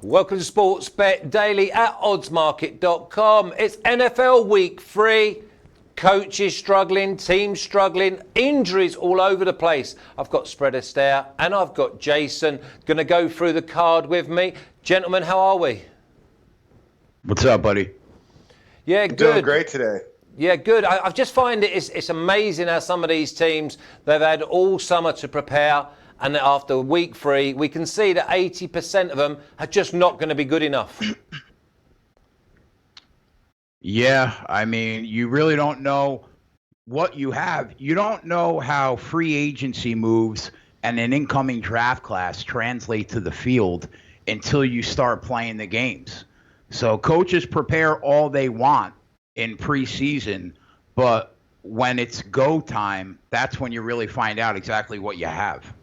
Welcome to Sports Bet Daily at oddsmarket.com. It's NFL Week 3. Coaches struggling, teams struggling, injuries all over the place. I've got Spread Astaire and I've got Jason going to go through the card with me. Gentlemen, how are we? What's up, buddy? Yeah, good. Doing great today. Yeah, good. I just find it's amazing how some of these teams, they've had all summer to prepare, and after week 3, we can see that 80% of them are just not going to be good enough. Yeah, I mean, you really don't know what you have. You don't know how free agency moves and an incoming draft class translate to the field until you start playing the games. So coaches prepare all they want in preseason, but when it's go time, that's when you really find out exactly what you have.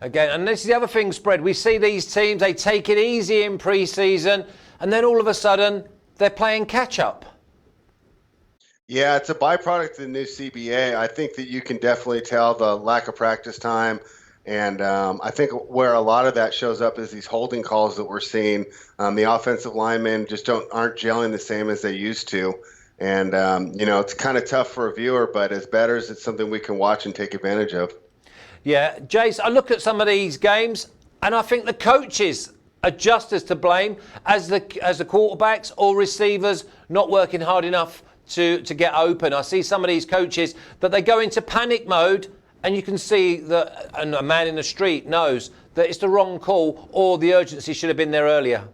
Again, and this is the other thing, Spread. We see these teams, they take it easy in preseason, and then all of a sudden, they're playing catch-up. Yeah, it's a byproduct of the new CBA. I think that you can definitely tell the lack of practice time. And I think where a lot of that shows up is these holding calls that we're seeing. The offensive linemen just aren't gelling the same as they used to. And, it's kind of tough for a viewer, but as bettors, it's something we can watch and take advantage of. Yeah, Jace, I look at some of these games, and I think the coaches are just as to blame as the quarterbacks or receivers not working hard enough to get open. I see some of these coaches that they go into panic mode, and you can see that a man in the street knows that it's the wrong call or the urgency should have been there earlier.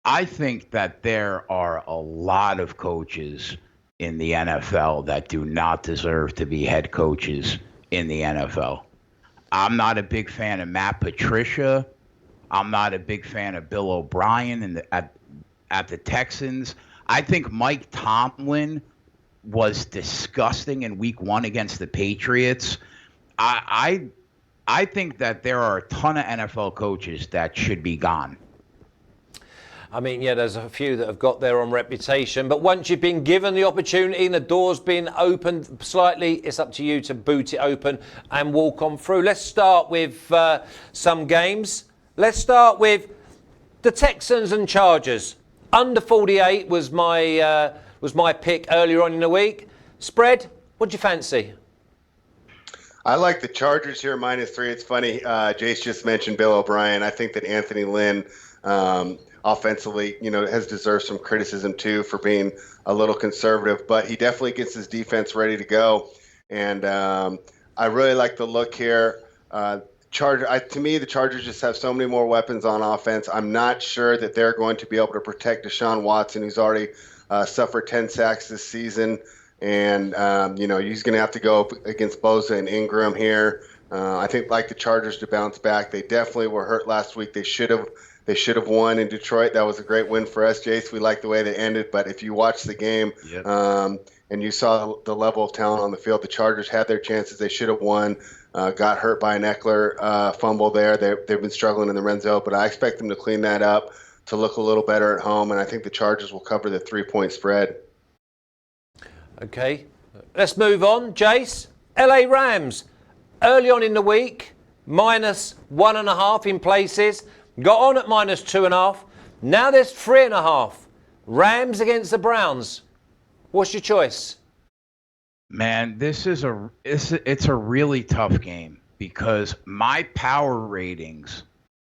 I think that there are a lot of coaches in the NFL that do not deserve to be head coaches in the NFL. I'm not a big fan of Matt Patricia. I'm not a big fan of Bill O'Brien at the Texans. I think Mike Tomlin was disgusting in week 1 against the Patriots. I think that there are a ton of NFL coaches that should be gone. I mean, yeah, there's a few that have got there on reputation, but once you've been given the opportunity and the door's been opened slightly, it's up to you to boot it open and walk on through. Let's start with some games. Let's start with the Texans and Chargers. Under 48 was my pick earlier on in the week. Spread, what do you fancy? I like the Chargers here -3. It's funny, Jace just mentioned Bill O'Brien. I think that Anthony Lynn offensively, has deserved some criticism too for being a little conservative, but he definitely gets his defense ready to go. And I really like the look here. To me, the Chargers just have so many more weapons on offense. I'm not sure that they're going to be able to protect Deshaun Watson, who's already suffered 10 sacks this season. And, he's going to have to go up against Bosa and Ingram here. I think like the Chargers to bounce back. They definitely were hurt last week. They should have won in Detroit. That was a great win for us, Jace. We like the way they ended. But if you watch the game and you saw the level of talent on the field, the Chargers had their chances. They should have won. Got hurt by an Eckler fumble there. They've been struggling in the red zone, but I expect them to clean that up to look a little better at home, and I think the Chargers will cover the 3-point spread. Okay, let's move on. Jace, LA Rams, early on in the week, -1.5 in places, got on at -2.5. Now there's 3.5. Rams against the Browns. What's your choice? Man, it's a really tough game because my power ratings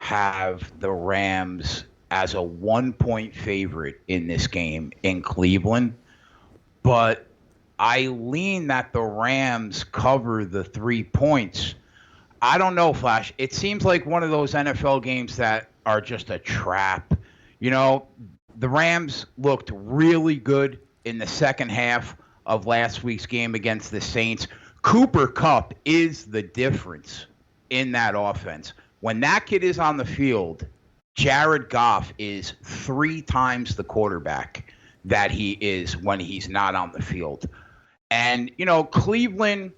have the Rams as a 1-point favorite in this game in Cleveland, but I lean that the Rams cover the 3 points. I don't know, Flash. It seems like one of those NFL games that are just a trap. The Rams looked really good in the second half of last week's game against the Saints. Cooper Kupp is the difference in that offense. When that kid is on the field, Jared Goff is 3 times the quarterback that he is when he's not on the field. And, Cleveland,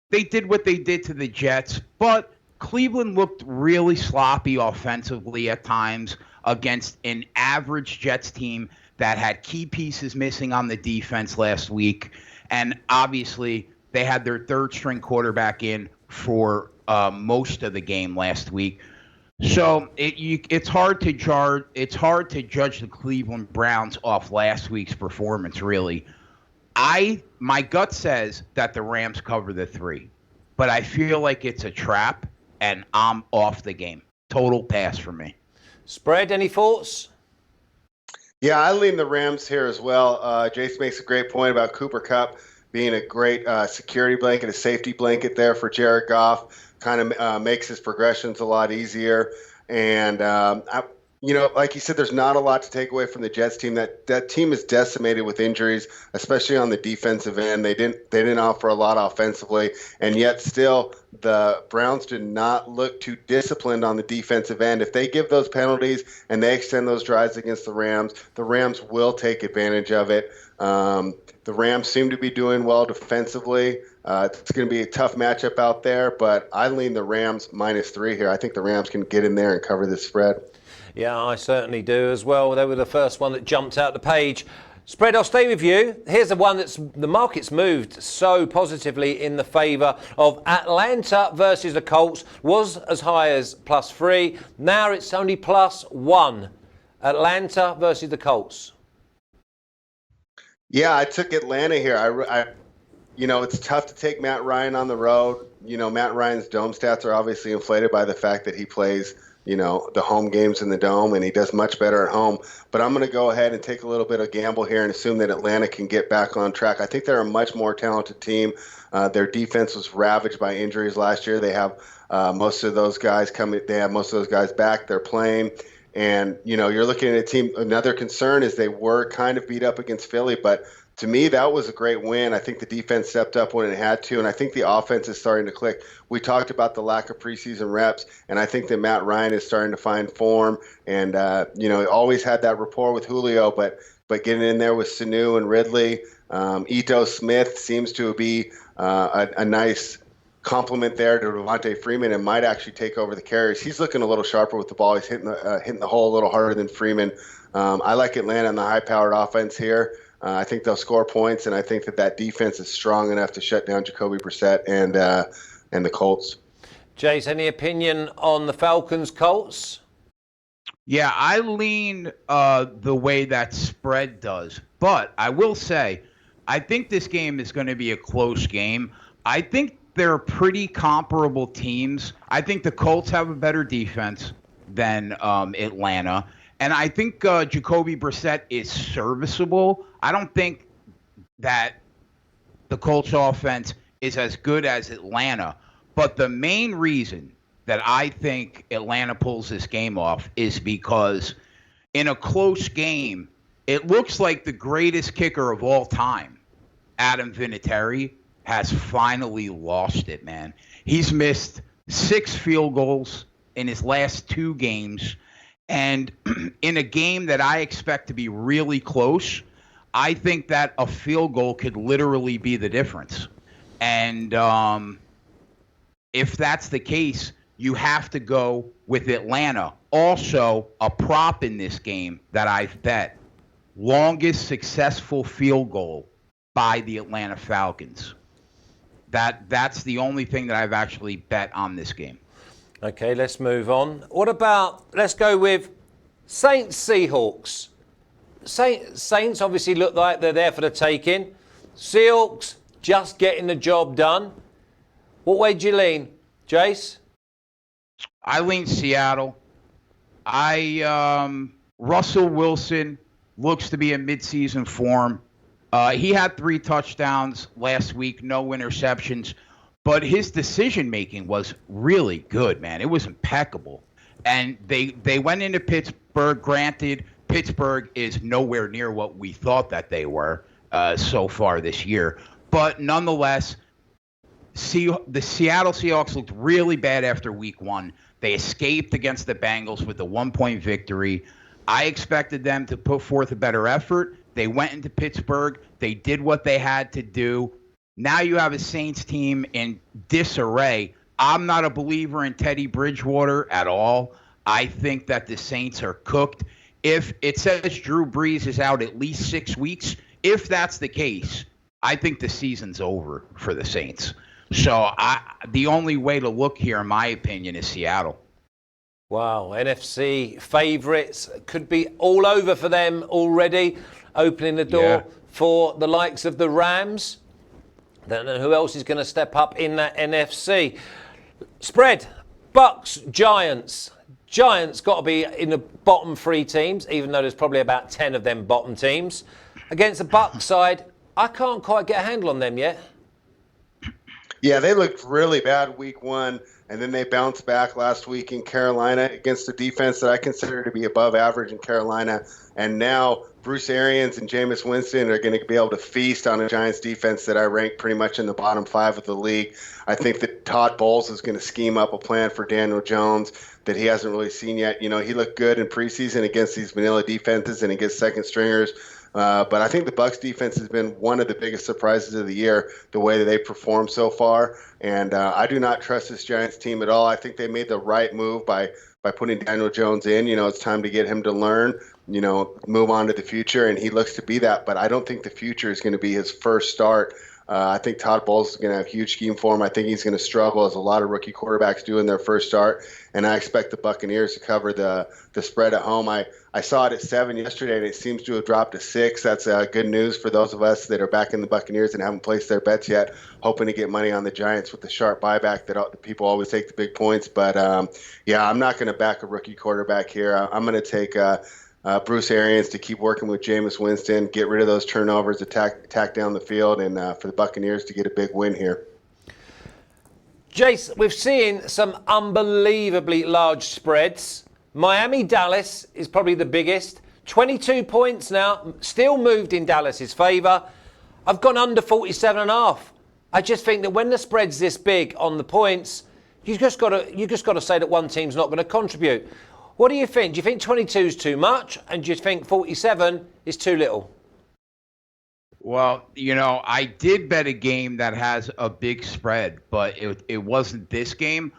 they did what they did to the Jets, but Cleveland looked really sloppy offensively at times against an average Jets team that had key pieces missing on the defense last week. And obviously, they had their third-string quarterback in for most of the game last week. So it's hard to judge the Cleveland Browns off last week's performance. Really, my gut says that the Rams cover the 3, but I feel like it's a trap, and I'm off the game. Total pass for me. Spread, any thoughts? Yeah, I lean the Rams here as well. Jace makes a great point about Cooper Kupp being a great security blanket, a safety blanket there for Jared Goff. Kind of makes his progressions a lot easier. And, like you said, there's not a lot to take away from the Jets team. That team is decimated with injuries, especially on the defensive end. They didn't offer a lot offensively, and yet still the Browns did not look too disciplined on the defensive end. If they give those penalties and they extend those drives against the Rams will take advantage of it. The Rams seem to be doing well defensively. It's going to be a tough matchup out there, but I lean the Rams -3 here. I think the Rams can get in there and cover this spread. Yeah, I certainly do as well. They were the first one that jumped out the page. Spread, I'll stay with you. Here's the one the market's moved so positively in the favour of Atlanta versus the Colts. Was as high as +3. Now it's only +1. Atlanta versus the Colts. Yeah, I took Atlanta here. It's tough to take Matt Ryan on the road. Matt Ryan's dome stats are obviously inflated by the fact that he plays, the home games in the dome, and he does much better at home. But I'm going to go ahead and take a little bit of gamble here and assume that Atlanta can get back on track. I think they're a much more talented team. Their defense was ravaged by injuries last year. They have most of those guys coming. They have most of those guys back. They're playing. And, you're looking at a team. Another concern is they were kind of beat up against Philly, but to me, that was a great win. I think the defense stepped up when it had to, and I think the offense is starting to click. We talked about the lack of preseason reps, and I think that Matt Ryan is starting to find form. And, always had that rapport with Julio, but getting in there with Sanu and Ridley, Ito Smith seems to be a nice compliment there to Devontae Freeman and might actually take over the carries. He's looking a little sharper with the ball. He's hitting the hole a little harder than Freeman. I like Atlanta on the high-powered offense here. I think they'll score points, and I think that defense is strong enough to shut down Jacoby Brissett and the Colts. Jace, any opinion on the Falcons-Colts? Yeah, I lean the way that spread does. But I will say, I think this game is going to be a close game. I think they're pretty comparable teams. I think the Colts have a better defense than Atlanta. And I think Jacoby Brissett is serviceable. I don't think that the Colts offense is as good as Atlanta. But the main reason that I think Atlanta pulls this game off is because in a close game, it looks like the greatest kicker of all time, Adam Vinatieri, has finally lost it, man. He's missed 6 field goals in his last 2 games. And in a game that I expect to be really close, I think that a field goal could literally be the difference. And if that's the case, you have to go with Atlanta. Also, a prop in this game that I've bet, longest successful field goal by the Atlanta Falcons. That's the only thing that I've actually bet on this game. Okay, let's move on. Let's go with Saints-Seahawks. Saints obviously look like they're there for the taking. Seahawks just getting the job done. What way do you lean, Jace? I lean Seattle. Russell Wilson looks to be in midseason form. He had 3 touchdowns last week, no interceptions, but his decision-making was really good, man. It was impeccable. And they went into Pittsburgh. Granted, Pittsburgh is nowhere near what we thought that they were so far this year. But nonetheless, the Seattle Seahawks looked really bad after week 1. They escaped against the Bengals with a 1-point victory. I expected them to put forth a better effort. They went into Pittsburgh. They did what they had to do. Now you have a Saints team in disarray. I'm not a believer in Teddy Bridgewater at all. I think that the Saints are cooked. If it says Drew Brees is out at least 6 weeks, if that's the case, I think the season's over for the Saints. So the only way to look here, in my opinion, is Seattle. Wow, NFC favourites could be all over for them already, opening the door for the likes of the Rams. Don't know who else is going to step up in that NFC. Spread, Bucks, Giants. Giants got to be in the bottom 3 teams, even though there's probably about 10 of them bottom teams. Against the Bucks side, I can't quite get a handle on them yet. Yeah, they looked really bad week 1, and then they bounced back last week in Carolina against a defense that I consider to be above average in Carolina. And now Bruce Arians and Jameis Winston are going to be able to feast on a Giants defense that I rank pretty much in the bottom 5 of the league. I think that Todd Bowles is going to scheme up a plan for Daniel Jones that he hasn't really seen yet. You know, he looked good in preseason against these vanilla defenses and against second stringers. But I think the Bucs defense has been one of the biggest surprises of the year, the way that they performed so far. And I do not trust this Giants team at all. I think they made the right move by putting Daniel Jones in. You know, it's time to get him to learn, you know, move on to the future. And he looks to be that. But I don't think the future is going to be his first start. I think Todd Bowles is going to have a huge scheme for him. I think he's going to struggle, as a lot of rookie quarterbacks do in their first start. And I expect the Buccaneers to cover the spread at home. I saw it at 7 yesterday, and it seems to have dropped to 6. That's good news for those of us that are back in the Buccaneers and haven't placed their bets yet, hoping to get money on the Giants with the sharp buyback that people always take the big points. But, yeah, I'm not going to back a rookie quarterback here. I'm going to take Bruce Arians to keep working with Jameis Winston, get rid of those turnovers, attack down the field, and for the Buccaneers to get a big win here. Jace, we've seen some unbelievably large spreads. Miami-Dallas is probably the biggest. 22 points now, still moved in Dallas's favour. I've gone under 47.5. I just think that when the spread's this big on the points, you just got to say that one team's not going to contribute. What do you think? Do you think 22 is too much, and do you think 47 is too little? Well, you know, I did bet a game that has a big spread, but it wasn't this game.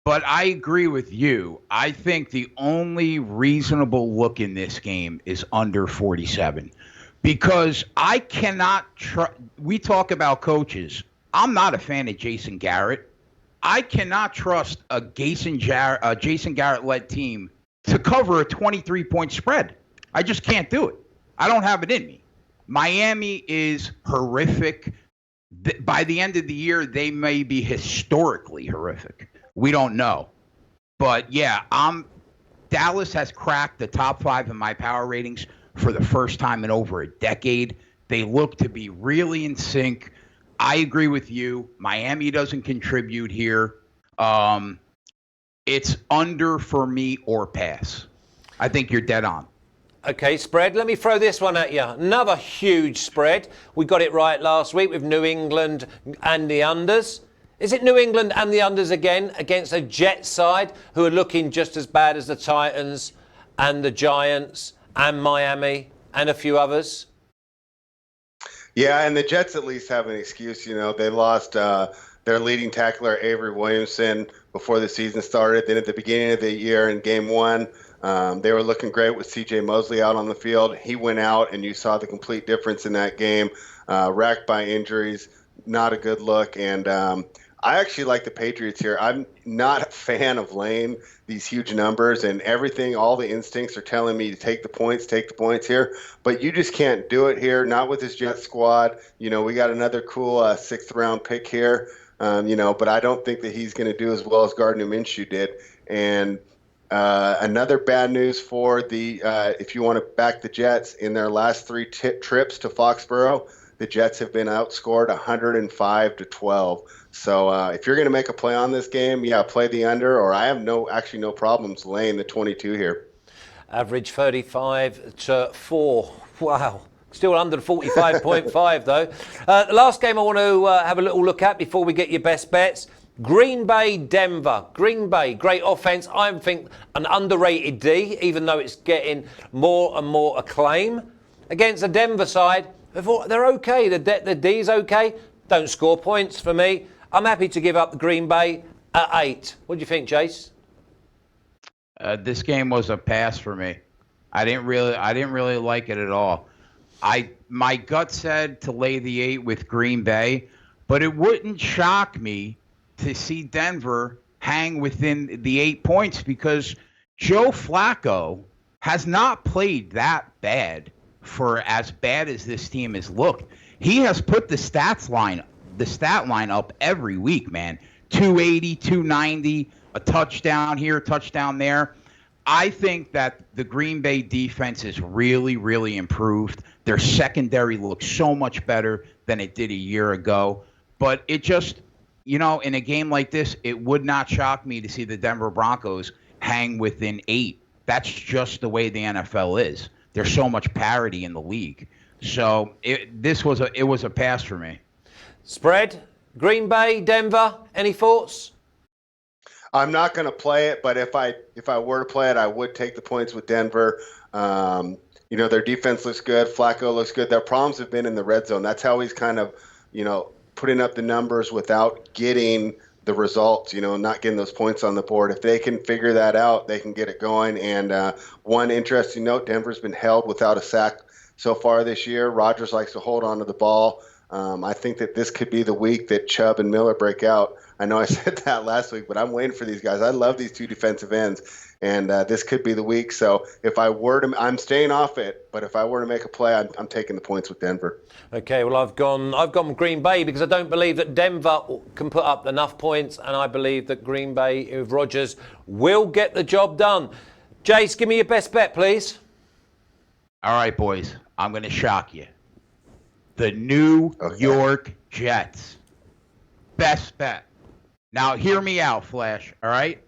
But I agree with you. I think the only reasonable look in this game is under 47. Because I cannot we talk about coaches. I'm not a fan of Jason Garrett. I cannot trust a Jason Garrett-led team to cover a 23-point spread. I just can't do it. I don't have it in me. Miami is horrific. By the end of the year, they may be historically horrific. We don't know. But, yeah, Dallas has cracked the top 5 in my power ratings for the first time in over a decade. They look to be really in sync. I agree with you. Miami doesn't contribute here. It's under for me or pass. I think you're dead on. Okay, spread. Let me throw this one at you. Another huge spread. We got it right last week with New England and the unders. Is it New England and the unders again against a Jets side who are looking just as bad as the Titans and the Giants and Miami and a few others? Yeah, and the Jets at least have an excuse. You know, they lost their leading tackler, Avery Williamson, before the season started. Then at the beginning of the year in game 1, they were looking great with C.J. Mosley out on the field. He went out, and you saw the complete difference in that game. Racked by injuries, not a good look. And I actually like the Patriots here. I'm not a fan of laying these huge numbers and everything. All the instincts are telling me to take the points here. But you just can't do it here, not with this Jet squad. You know, we got another cool 6th-round pick here, you know, but I don't think that he's going to do as well as Gardner Minshew did. And another bad news for the if you want to back the Jets, in their last 3 trips to Foxborough, the Jets have been outscored 105-12. So if you're going to make a play on this game, yeah, play the under, or I have no problems laying the 22 here. Average 35-4. Wow. Still under 45.5 though. The last game I want to have a little look at before we get your best bets. Green Bay, Denver. Green Bay, great offense. I think an underrated D, even though it's getting more and more acclaim. Against the Denver side, they're okay. The D's okay. Don't score points for me. I'm happy to give up the Green Bay at 8. What do you think, Jace? This game was a pass for me. I didn't really like it at all. My gut said to lay the 8 with Green Bay, but it wouldn't shock me to see Denver hang within the 8 points because Joe Flacco has not played that bad for as bad as this team has looked. He has put the stat line up every week, man. 280, 290, a touchdown here, a touchdown there. I think that the Green Bay defense is really, really improved. Their secondary looks so much better than it did a year ago. But it just, in a game like this, it would not shock me to see the Denver Broncos hang within 8. That's just the way the NFL is. There's so much parity in the league. So it was a pass for me. Spread, Green Bay, Denver, any thoughts? I'm not going to play it, but if I were to play it, I would take the points with Denver. Their defense looks good. Flacco looks good. Their problems have been in the red zone. That's how he's kind of, putting up the numbers without getting the results, not getting those points on the board. If they can figure that out, they can get it going. And one interesting note, Denver's been held without a sack so far this year. Rodgers likes to hold on to the ball. I think that this could be the week that Chubb and Miller break out. I know I said that last week, but I'm waiting for these guys. I love these two defensive ends, and this could be the week. So if I were to, I'm staying off it, but if I were to make a play, I'm taking the points with Denver. Okay, well, I've gone Green Bay because I don't believe that Denver can put up enough points, and I believe that Green Bay with Rodgers will get the job done. Jace, give me your best bet, please. All right, boys, I'm going to shock you. The New York Jets. Best bet. Now, hear me out, Flash, all right?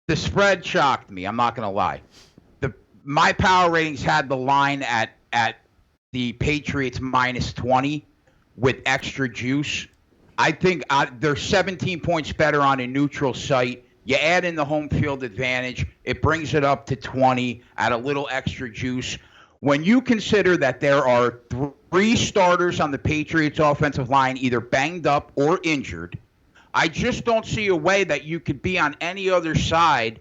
The spread shocked me. I'm not going to lie. My power ratings had the line at the Patriots minus 20 with extra juice. I think they're 17 points better on a neutral site. You add in the home field advantage, it brings it up to 20 at a little extra juice. When you consider that there are 3 starters on the Patriots offensive line either banged up or injured, I just don't see a way that you could be on any other side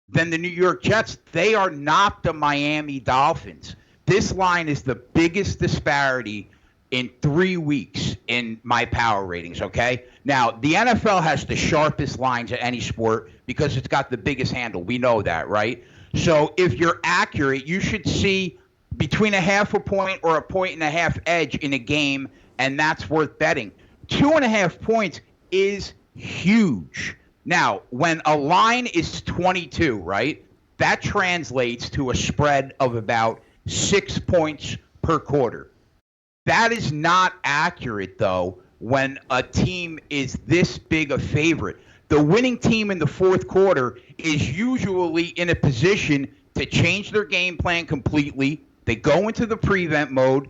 than the New York Jets. They are not the Miami Dolphins. This line is the biggest disparity in 3 weeks in my power ratings, okay? Now, the NFL has the sharpest lines of any sport because it's got the biggest handle. We know that, right? So if you're accurate, you should see between a half a point or a point and a half edge in a game, and that's worth betting. 2.5 points is huge. Now, when a line is 22, right, that translates to a spread of about 6 points per quarter. That is not accurate, though, when a team is this big a favorite. The winning team in the fourth quarter is usually in a position to change their game plan completely. They go into the prevent mode.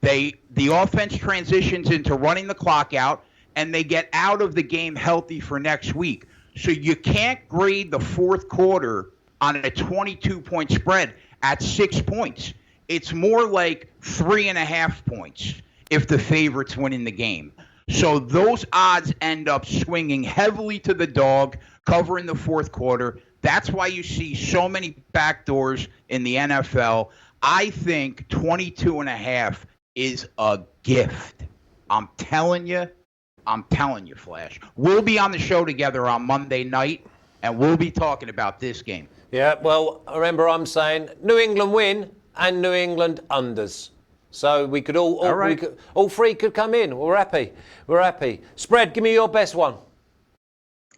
The offense transitions into running the clock out, and they get out of the game healthy for next week. So you can't grade the fourth quarter on a 22-point spread at 6 points. It's more like 3.5 points if the favorites win in the game. So those odds end up swinging heavily to the dog, covering the fourth quarter. That's why you see so many backdoors in the NFL. I think 22.5 is a gift. I'm telling you, Flash. We'll be on the show together on Monday night, and we'll be talking about this game. Yeah, well, remember I'm saying New England win and New England unders. So we could all three could come in. We're happy. Spread, give me your best one.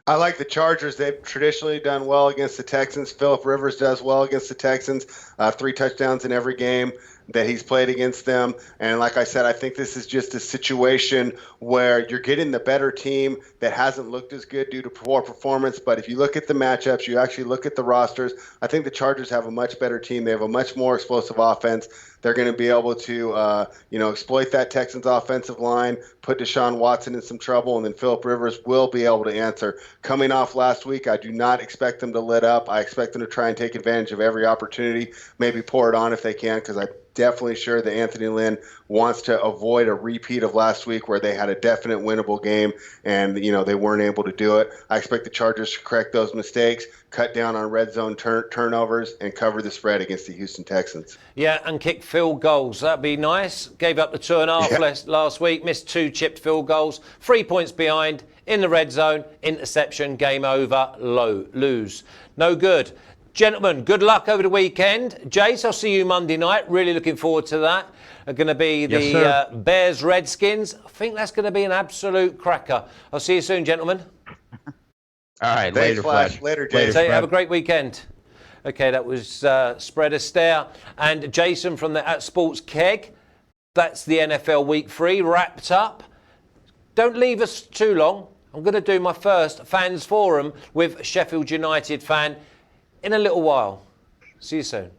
I like the Chargers. They've traditionally done well against the Texans. Phillip Rivers does well against the Texans. 3 touchdowns in every game that he's played against them. And like I said, I think this is just a situation where you're getting the better team that hasn't looked as good due to poor performance. But if you look at the matchups, you actually look at the rosters, I think the Chargers have a much better team. They have a much more explosive offense. They're going to be able to, exploit that Texans offensive line, put Deshaun Watson in some trouble, and then Phillip Rivers will be able to answer. Coming off last week, I do not expect them to let up. I expect them to try and take advantage of every opportunity, maybe pour it on if they can, because I'm definitely sure that Anthony Lynn wants to avoid a repeat of last week where they had a definite winnable game and, they weren't able to do it. I expect the Chargers to correct those mistakes, cut down on red zone turnovers, and cover the spread against the Houston Texans. Yeah, and kick field goals. That'd be nice. Gave up the 2.5 last week, missed 2 chipped field goals, 3 points behind. in the red zone, interception, game over, lose. No good. Gentlemen, good luck over the weekend. Jace, I'll see you Monday night. Really looking forward to that. Are going to be the Bears Redskins. I think that's going to be an absolute cracker. I'll see you soon, gentlemen. All right, Thanks, later, Flash. Later, Jason. Have a great weekend. Okay, that was Spread Astaire and Jason from the At Sports Keg. That's the NFL Week 3 wrapped up. Don't leave us too long. I'm going to do my first fans forum with Sheffield United fan in a little while. See you soon.